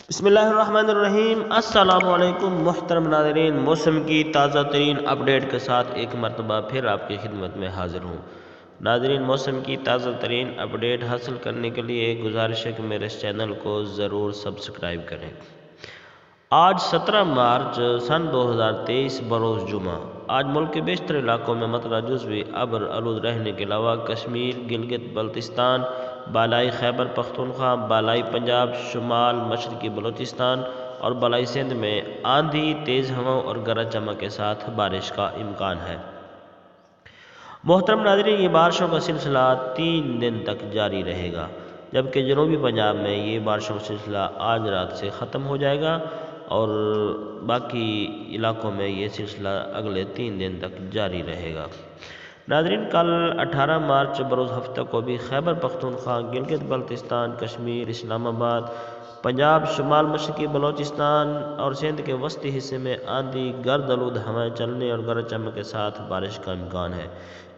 بسم اللہ الرحمن الرحیم۔ السلام علیکم محترم ناظرین، موسم کی تازہ ترین اپڈیٹ کے ساتھ ایک مرتبہ پھر آپ کی خدمت میں حاضر ہوں۔ ناظرین، موسم کی تازہ ترین اپڈیٹ حاصل کرنے کے لیے ایک گزارش ہے کہ میرے اس چینل کو ضرور سبسکرائب کریں۔ آج 17 مارچ سن 2023 بروز جمعہ۔ آج ملک کے بیشتر علاقوں میں مطلع جزوی ابر آلود رہنے کے علاوہ کشمیر، گلگت بلتستان، بالائی خیبر پختونخوا، بالائی پنجاب، شمال مشرقی بلوچستان اور بالائی سندھ میں آندھی، تیز ہواؤں اور گرج چمک کے ساتھ بارش کا امکان ہے۔ محترم ناظرین، یہ بارشوں کا سلسلہ 3 دن تک جاری رہے گا، جبکہ جنوبی پنجاب میں یہ بارشوں کا سلسلہ آج رات سے ختم ہو جائے گا اور باقی علاقوں میں یہ سلسلہ اگلے 3 دن تک جاری رہے گا۔ ناظرین، کل 18 مارچ بروز ہفتہ کو بھی خیبر پختونخوا، گلگت بلتستان، کشمیر، اسلام آباد، پنجاب، شمال مشرقی بلوچستان اور سندھ کے وسطی حصے میں آندھی، گرد آلود ہوائیں چلنے اور گرج چمک کے ساتھ بارش کا امکان ہے۔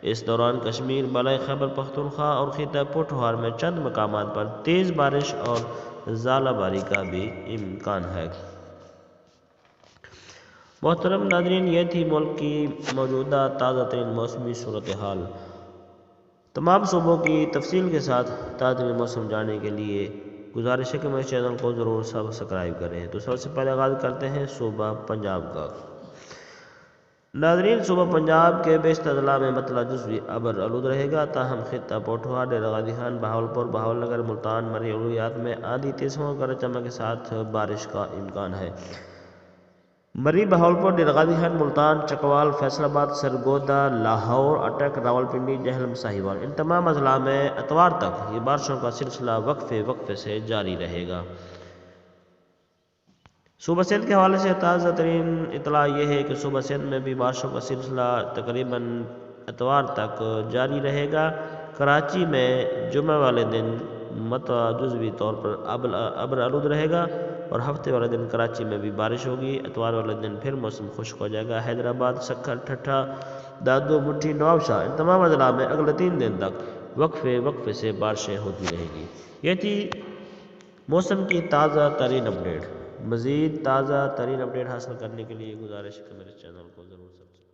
اس دوران کشمیر، بالائی خیبر پختونخوا اور خطہ پوٹھوہار میں چند مقامات پر تیز بارش اور ژالہ باری کا بھی امکان ہے۔ محترم ناظرین، یہ تھی ملک کی موجودہ تازہ ترین موسمی صورتحال۔ تمام صوبوں کی تفصیل کے ساتھ تازہ ترین موسم جاننے کے لیے گزارش ہے کہ میرے چینل کو ضرور سبسکرائب کریں۔ تو سب سے پہلے آغاز کرتے ہیں صوبہ پنجاب کا۔ ناظرین، صوبہ پنجاب کے بیشتر اضلاع میں مطلع جزوی ابر آلود رہے گا، تاہم خطہ پوٹھوہار، ڈیرہ غازی خان، بہاولپور، بہاول نگر، ملتان، مری اور اولویات میں آندھی، تیز ہواؤں، گرج چمک کے ساتھ بارش کا امکان ہے۔ مری، بہاولپور، ڈیرہ غازی خان، ملتان، چکوال، فیصل آباد، سرگودا، لاہور، اٹک، راولپنڈی، جہلم، ساہیوال، ان تمام اضلاع میں اتوار تک یہ بارشوں کا سلسلہ وقفے سے جاری رہے گا۔ صوبہ سندھ کے حوالے سے تازہ ترین اطلاع یہ ہے کہ صوبہ سندھ میں بھی بارشوں کا سلسلہ تقریباً اتوار تک جاری رہے گا۔ کراچی میں جمعہ والے دن مطلع جزوی طور پر ابر آلود رہے گا اور ہفتے والے دن کراچی میں بھی بارش ہوگی۔ اتوار والے دن پھر موسم خشک ہو جائے گا۔ حیدرآباد، سکھر، ٹھٹھہ، دادو، مٹھی، نوابشاہ، ان تمام اضلاع میں اگلے 3 دن تک وقفے سے بارشیں ہوتی رہیں گی۔ یہ تھی موسم کی تازہ ترین اپڈیٹ۔ مزید تازہ ترین اپڈیٹ حاصل کرنے کے لیے گزارش ہے کہ میرے چینل کو ضرور سبسکرائب